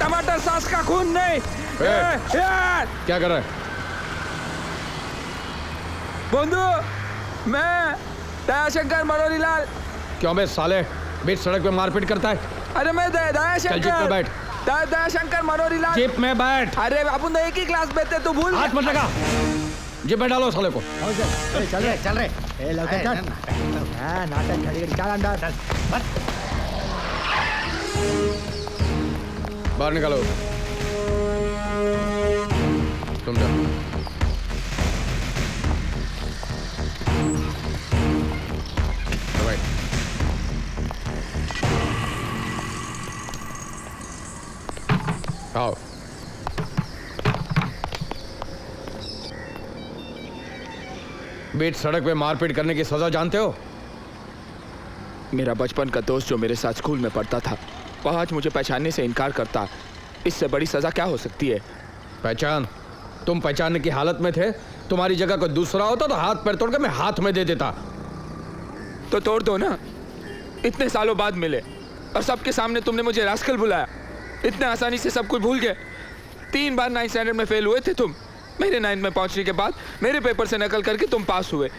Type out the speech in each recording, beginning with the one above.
टमाटर सॉस का खून नहीं। क्या कर रहा है? बंधु, मैं दयाशंकर मनोहरी लाल। क्यों बे साले बीच सड़क पे मारपीट करता है? अरे मैं चल जीप में बैठ। दयाशंकर मनोहरी लाल। जीप में बैठ। अरे अपन तो एक ही क्लास में थे, तू भूल हाथ मत लगा। जीप में डालो साले को। चल रहे नाटक चल अंदर। बाहर निकालो। तुम जाओ। आओ। बीच सड़क पे मारपीट करने की सजा जानते हो? मेरा बचपन का दोस्त जो मेरे साथ स्कूल में पढ़ता था, वह आज मुझे पहचानने से इनकार करता। इससे बड़ी सजा क्या हो सकती है? पहचान। तुम पहचानने की हालत में थे। तुम्हारी जगह कोई दूसरा होता तो हाथ पैर तोड़ के मैं हाथ में दे देता। तो तोड़ दो ना। इतने सालों बाद मिले और सबके सामने तुमने मुझे रास्कल बुलाया। इतने आसानी से सब कुछ भूल गए। 3 बार 9th स्टैंडर्ड में फेल हुए थे तुम। मेरे 9th में पहुंचने के बाद मेरे पेपर से नकल करके तुम पास हुए।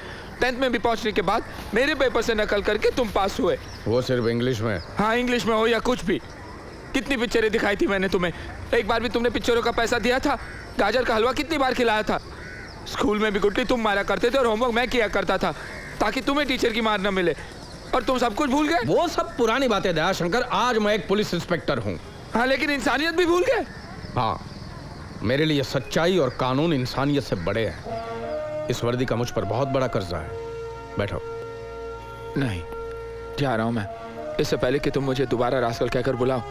10th में भी पहुंचने के बाद मेरे पेपर से नकल करके तुम पास हुए। वो सिर्फ इंग्लिश में। हाँ, इंग्लिश में हो या कुछ भी। कितनी पिक्चरें दिखाई थी मैंने तुम्हें। एक बार भी तुमने पिक्चरों का पैसा दिया था? गाजर का हलवा कितनी बार खिलाया था? स्कूल में भी गुट्टी तुम मारा करते थे और होमवर्क मैं किया करता था ताकि तुम्हें टीचर की मार न मिले। और तुम सब कुछ भूल गए। वो सब पुरानी बातें दयाशंकर। आज मैं एक पुलिस इंस्पेक्टर हूँ। हाँ, लेकिन इंसानियत भी भूल गए। हाँ, मेरे लिए सच्चाई और कानून इंसानियत से बड़े हैं। इस वर्दी का मुझ पर बहुत बड़ा कर्जा है। बैठो। नहीं, जा रहा हूं मैं। इससे पहले कि तुम मुझे दोबारा रास्कल कहकर बुलाओ,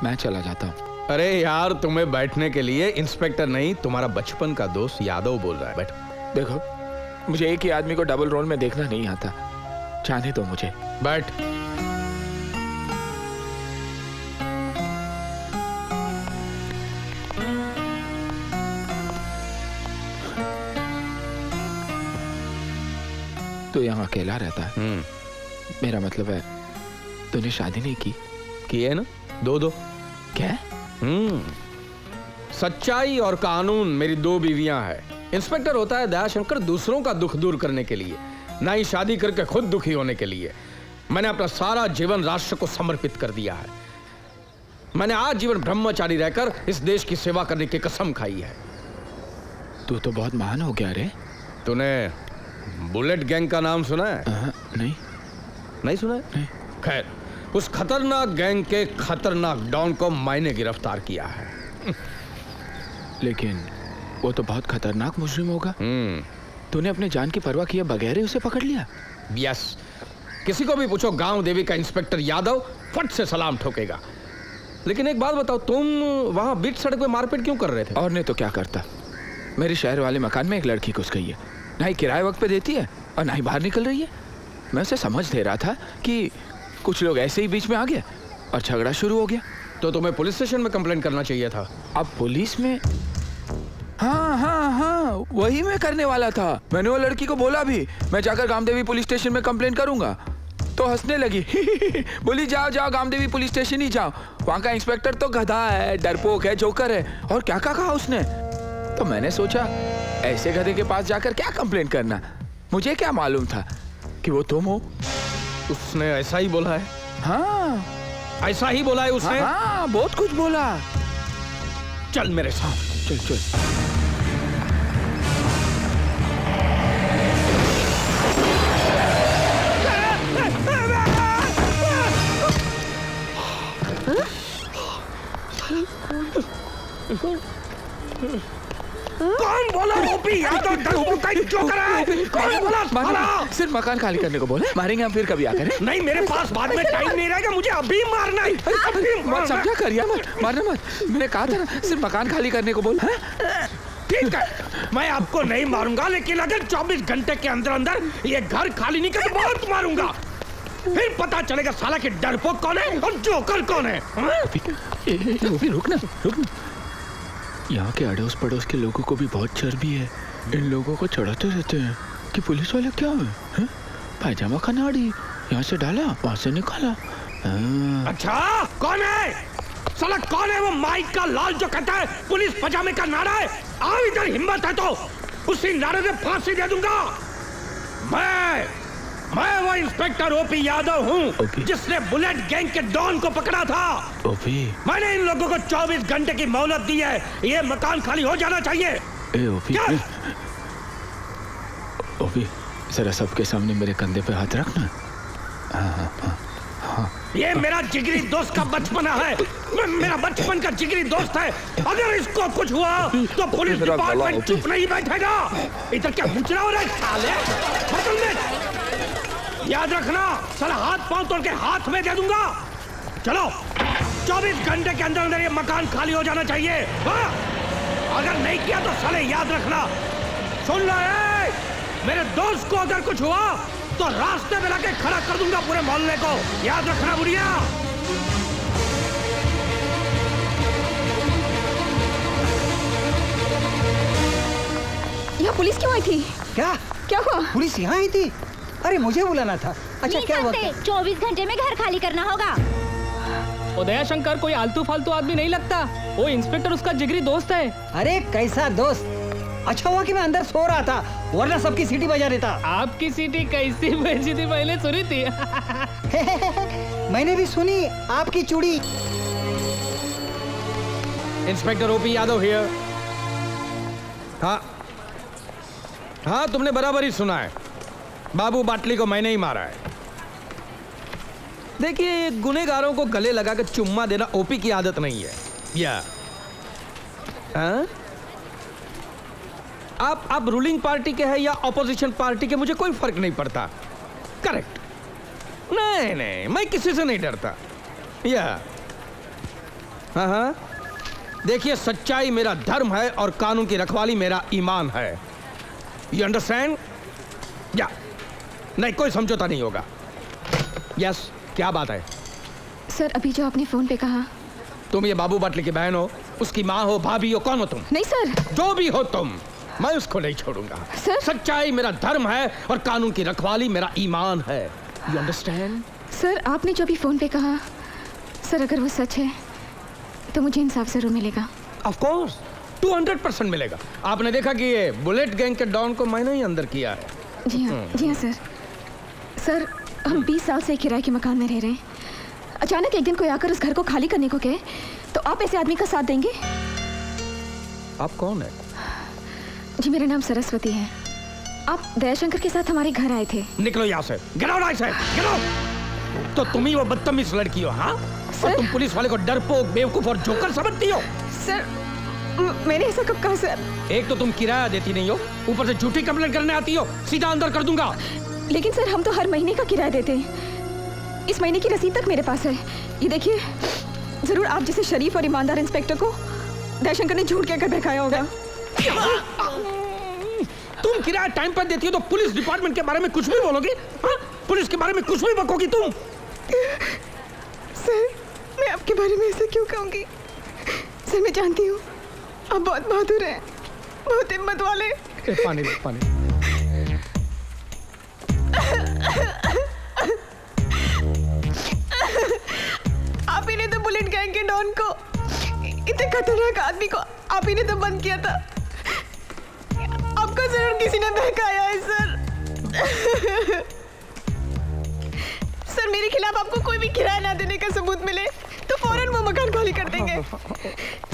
मैं चला जाता हूं। अरे यार, तुम्हें बैठने के लिए इंस्पेक्टर नहीं, तुम्हारा बचपन का दोस्त यादव बोल रहा है। बैठो। देखो, मुझे एक ही आदमी को डबल रोल में देखना नहीं आता। जाने दो मुझे। बैठ। तो यहाँ अकेला रहता है। मेरा मतलब है तूने शादी नहीं की है ना? दो। क्या? सच्चाई और कानून मेरी 2 बीवियां हैं। इंस्पेक्टर होता है दयाशंकर दूसरों का दुख दूर करने के लिए, ना ही शादी करके खुद दुखी होने के लिए। मैंने अपना सारा जीवन राष्ट्र को समर्पित कर दिया है। मैंने आज जीवन ब्रह्मचारी रहकर इस देश की सेवा करने की कसम खाई है। तू तो बहुत महान हो गया रे। तूने बुलेट गैंग का नाम सुना है? नहीं सुना है? खैर, उस खतरनाक गैंग के खतरनाक डॉन को मैंने गिरफ्तार किया है। लेकिन वो तो बहुत खतरनाक मुजरिम होगा। तूने अपने जान की परवाह किए बगैर ही उसे पकड़ लिया? यस। किसी को भी पूछो, गांव देवी का इंस्पेक्टर यादव फट से सलाम ठोकेगा। लेकिन एक बात बताओ, तुम वहां बीच सड़क पे मारपीट क्यों कर रहे थे? और नहीं तो क्या करता। मेरे शहर वाले मकान में एक लड़की घुस गई है। ना ही किराए वक्त पे देती है और ना ही बाहर निकल रही है। मैं उसे समझ दे रहा था कि कुछ लोग ऐसे ही बीच में आ गए और झगड़ा शुरू हो गया। तो तुम्हें पुलिस स्टेशन में कंप्लेंट करना चाहिए था। अब पुलिस में? हाँ, वही मैं करने वाला था। मैंने वो लड़की को बोला भी मैं जाकर गामदेवी पुलिस स्टेशन में कंप्लेंट करूंगा। तो हंसने लगी। बोली जाओ गामदेवी पुलिस स्टेशन ही जाओ। वहाँ का इंस्पेक्टर तो गधा है, डरपोक है, जोकर है। और क्या कहा उसने। तो मैंने सोचा ऐसे गधे के पास जाकर क्या कंप्लेंट करना। मुझे क्या मालूम था कि वो तुम हो। उसने ऐसा ही बोला है? हाँ, ऐसा ही बोला है उसने? हाँ, बहुत कुछ बोला। चल मेरे साथ। चल। कौन बोला? ओपी यादव डरपोक का जोकर है। कौन बोला? सिर्फ मकान खाली करने को बोले। मारेंगे हम फिर कभी आकर। नहीं, मेरे पास बाद में टाइम नहीं रहेगा। मुझे अभी मारना है। मत समझा करिया, मारना मत। मैंने कहा था ना, सिर्फ मकान खाली करने को बोल। ठीक है, मैं आपको नहीं मारूंगा, लेकिन अगर 24 घंटे के अंदर अंदर ये घर खाली नहीं कर तो बहुत मारूंगा। फिर पता चलेगा साला कि डरपोक कौन है और जोकर कौन है। रुक ना। यहाँ के अड़ोस पड़ोस के लोगों को भी बहुत चर्बी है। इन लोगों को चढ़ाते रहते हैं कि पुलिस वाले क्या है? पायजामा खनाड़ी, यहाँ से डाला वहाँ से निकाला। अच्छा, कौन है? साला कौन है वो माइक का लाल जो कहता है पुलिस पजामे का नारा है? आओ इधर, हिम्मत है तो उसी नारे में फांसी दे दूंगा। मैं वो इंस्पेक्टर ओपी यादव हूँ जिसने बुलेट गैंग के डॉन को पकड़ा था। ओपी, मैंने इन लोगों को 24 घंटे की मोहलत दी है। ये मकान खाली हो जाना चाहिए। ए ओपी, क्या? ओपी जरा सबके सामने मेरे कंधे पे हाथ रखना। ये मेरा जिगरी दोस्त का बचपना है। मेरा बचपन का जिगरी दोस्त है। अगर इसको कुछ हुआ तो पुलिस डिपार्टमेंट चुप नहीं बैठेगा। इधर क्या मुचरा हो रहा है साले? बदल में याद रखना, साला हाथ पांव तोड़ के हाथ में दे दूंगा। चलो 24 घंटे के अंदर अंदर ये मकान खाली हो जाना चाहिए। हाँ? अगर नहीं किया तो साले याद रखना। सुन लो, मेरे दोस्त को अगर कुछ हुआ तो रास्ते में लाके खड़ा कर दूंगा पूरे मोहल्ले को। याद रखना बुढ़िया। यहाँ पुलिस क्यों आई थी? क्या हुआ? पुलिस यहाँ आई थी? अरे मुझे बुलाना था। अच्छा क्या हुआ? 24 घंटे में घर खाली करना होगा। उदया शंकर कोई आलतू फालतू आदमी नहीं लगता। वो इंस्पेक्टर उसका जिगरी दोस्त है। अरे कैसा दोस्त? अच्छा हुआ कि मैं अंदर सो रहा था, वरना सबकी सीटी बजा देता। आपकी सीटी कैसी बजी थी पहले सुनी थी? मैंने भी सुनी आपकी चूड़ी। Inspector OP Yadav here. हाँ, तुमने बराबर ही सुना है। बाबू बाटली को मैंने ही मारा है। देखिए, गुनेगारों को गले लगाकर चुम्मा देना ओपी की आदत नहीं है। या आप रूलिंग पार्टी के हैं या ऑपोजिशन पार्टी के, मुझे कोई फर्क नहीं पड़ता। करेक्ट। नहीं, मैं किसी से नहीं डरता। या हाँ, देखिए, सच्चाई मेरा धर्म है और कानून की रखवाली मेरा ईमान है। You understand? या नहीं, कोई समझौता नहीं होगा। यस, क्या बात है? सर, अभी जो आपने फोन पे कहा। तुम ये बाबू बाटली की बहन हो, उसकी माँ हो, भाभी हो, कौन हो तुम? नहीं सर। जो भी हो तुम, मैं उसको नहीं छोड़ूंगा। सर? सच्चाई मेरा धर्म है और कानून की रखवाली मेरा ईमान है। You understand? सर, आपने जो भी फोन पे कहा, सर अगर वो सच है तो मुझे इंसाफ जरूर मिलेगा। ऑफ कोर्स, 200% मिलेगा। आपने देखा कि ये बुलेट गैंग के डॉन को मैंने ही अंदर किया है। जी हाँ सर। सर, हम 20 साल से किराए के मकान में रह रहे हैं। अचानक एक दिन कोई आकर उस घर को खाली करने को कहे तो आप ऐसे आदमी का साथ देंगे? आप कौन है? जी, मेरा नाम सरस्वती है। आप दयाशंकर के साथ हमारे घर आए थे। निकलो यहाँ से। Get out, I said, get out. तो तुम ही वो बदतमीज लड़की हो, हाँ? सर? और तुम पुलिस वाले को डरपोक, बेवकूफ और जोकर समझती हो? सर, मैंने ऐसा कब कहा सर? एक तो तुम किराया देती नहीं हो, ऊपर से झूठी कंप्लेंट करने आती हो। सीधा अंदर कर दूंगा। लेकिन सर, हम तो हर महीने का किराया देते हैं। इस महीने की रसीद तक मेरे पास है। ये देखिए, जरूर आप जैसे शरीफ और ईमानदार इंस्पेक्टर को दयाशंकर ने झूठ कहकर बहकाया होगा। तुम किराया टाइम पर देती हो तो पुलिस डिपार्टमेंट के बारे में कुछ भी बोलोगी? हाँ? पुलिस के बारे में कुछ भी बकोगी तुम? सर, मैं आपके बारे में ऐसा क्यों कहूँगी? सर, मैं जानती हूँ आप बहुत बहादुर हैं, बहुत हिम्मत वाले। पानी दे, पानी। आप ही ने तो बुलेट गैंग के डॉन को, इतने खतरनाक आदमी को आप ही ने तो बंद किया था। आपको जरूर किसी ने बहकाया है सर। सर, मेरे खिलाफ आपको कोई भी किराया ना देने का सबूत मिले तो फौरन वो मकान खाली कर देंगे।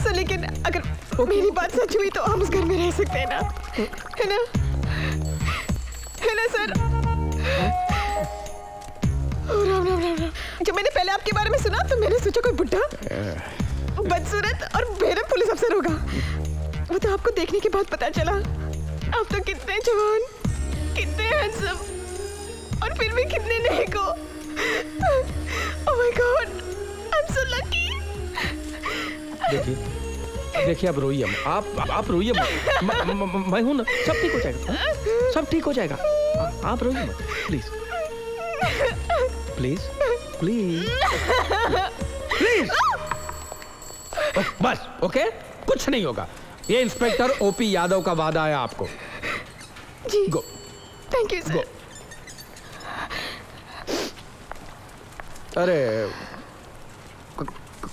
सर, लेकिन अगर मेरी बात सच हुई तो हम उस घर में रह सकते हैं ना? है ना? है ना सर? राम राम राम राम। जब मैंने पहले आपके बारे में सुना तो मैंने सोचा कोई बुढ़ा, बदसूरत और बेरहम पुलिस अफसर होगा। वो तो आपको देखने के बाद पता चला आप तो कितने जवान, कितने हैंडसम और फिर भी कितने नेको। Oh my God, I am so lucky. देखिए, आप रोइए मत। आप रोइए मत। मैं हूं ना, सब ठीक हो जाएगा। सब ठीक हो जाएगा। आप रोइए मत, प्लीज प्लीज प्लीज प्लीज। बस, ओके, कुछ नहीं होगा। ये इंस्पेक्टर ओपी यादव का वादा है आपको। जी, गो। Thank you sir. अरे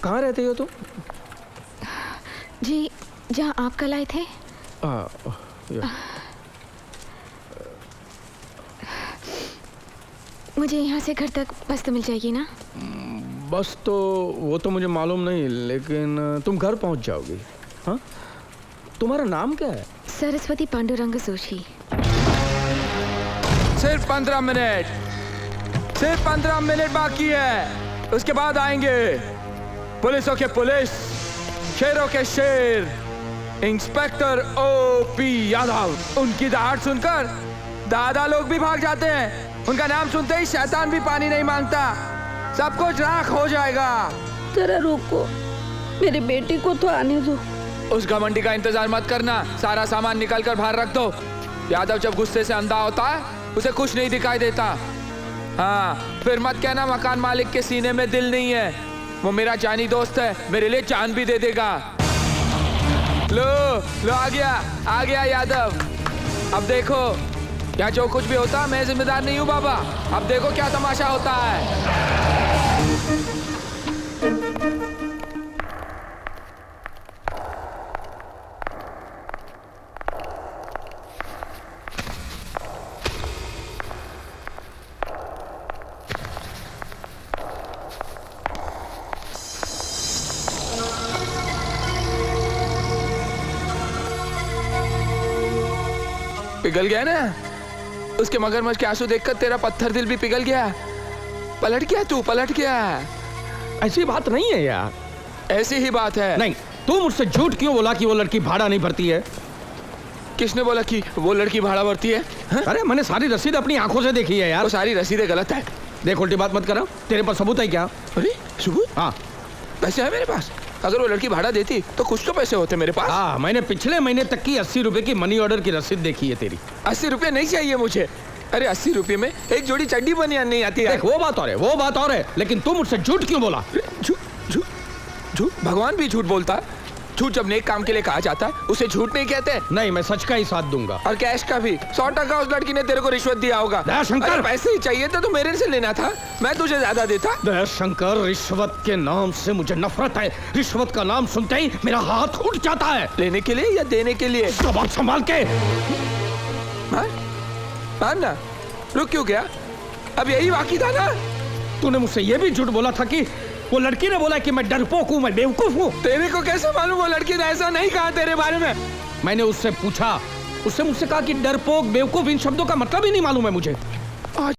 कहाँ रहते हो तुम? जी जहाँ आप कल आए थे। या। मुझे यहाँ से घर तक बस तो मिल जाएगी ना? बस तो वो तो मुझे मालूम नहीं, लेकिन तुम घर पहुंच जाओगी। हाँ, तुम्हारा नाम क्या है? सरस्वती पांडुरंग जोशी। सिर्फ 15 मिनट, सिर्फ 15 मिनट बाकी है, उसके बाद आएंगे पुलिसों के पुलिस, शेरों के शेर, इंस्पेक्टर ओपी यादव। उनकी दहाड़ सुनकर दादा लोग भी भाग जाते हैं। उनका नाम सुनते ही शैतान भी पानी नहीं मांगता। सब कुछ राख हो जाएगा। जरा रोको, मेरी बेटी को तो आने दो। उस घमंडी का इंतजार मत करना, सारा सामान निकाल कर बाहर रख दो। यादव जब गुस्से से अंधा होता है उसे कुछ नहीं दिखाई देता। हाँ, फिर मत कहना मकान मालिक के सीने में दिल नहीं है। वो मेरा जानी दोस्त है, मेरे लिए जान भी दे देगा। लो लो, आ गया यादव। अब देखो, यहाँ जो कुछ भी होता मैं जिम्मेदार नहीं हूँ बाबा। अब देखो क्या तमाशा होता है। पिघल गया ना? उसके मगरमच्छ के आंसू देखकर तेरा पत्थर दिल भी पिघल गया। पलट गया तू, पलट गया। ऐसी बात नहीं है यार। ऐसी ही बात है। नहीं, तू मुझसे झूठ क्यों बोला कि वो लड़की भाड़ा नहीं भरती है? किसने बोला कि वो लड़की भाड़ा भरती है? हा? अरे मैंने सारी रसीद अपनी आंखों से देखी है यार। वो सारी रसीदें गलत है। देख, उल्टी बात मत करो। तेरे पास सबूत है क्या? अरे सबूत? हाँ पैसे है मेरे पास। अगर वो लड़की भाड़ा देती तो कुछ तो पैसे होते मेरे पास। हाँ, मैंने पिछले महीने तक की 80 रुपए की मनी ऑर्डर की रसीद देखी है तेरी। 80 रुपये नहीं चाहिए मुझे। अरे 80 रुपये में एक जोड़ी चड्डी बनियान नहीं आती है। देख, वो बात और है, वो बात और है, लेकिन तू मुझसे झूठ क्यों बोला? झूठ झूठ झूठ? भगवान भी झूठ बोलता है। झूठ जब नेक काम के लिए कहा जाता है उसे झूठ नहीं कहते। नहीं, मैं सच का ही साथ दूंगा। और कैश का भी 100% उस लड़की ने तेरे को रिश्वत दिया होगा। दयाशंकर! अरे पैसे ही चाहिए था तो मेरे से लेना था, मैं तुझे ज्यादा देता। दयाशंकर, रिश्वत के नाम से मुझे नफरत है। रिश्वत का नाम सुनते ही मेरा हाथ उठ जाता है। लेने के लिए या देने के लिए? जवाब संभाल के। मान ना, रुक क्यों गया? अब यही बाकी था ना? तूने मुझसे ये भी झूठ बोला था कि वो लड़की ने बोला कि मैं डरपोक हूँ, मैं बेवकूफ हूँ। तेरे को कैसे मालूम? वो लड़की ने ऐसा नहीं कहा तेरे बारे में। मैंने उससे पूछा, उससे मुझसे कहा कि डरपोक, बेवकूफ इन शब्दों का मतलब ही नहीं मालूम है मुझे।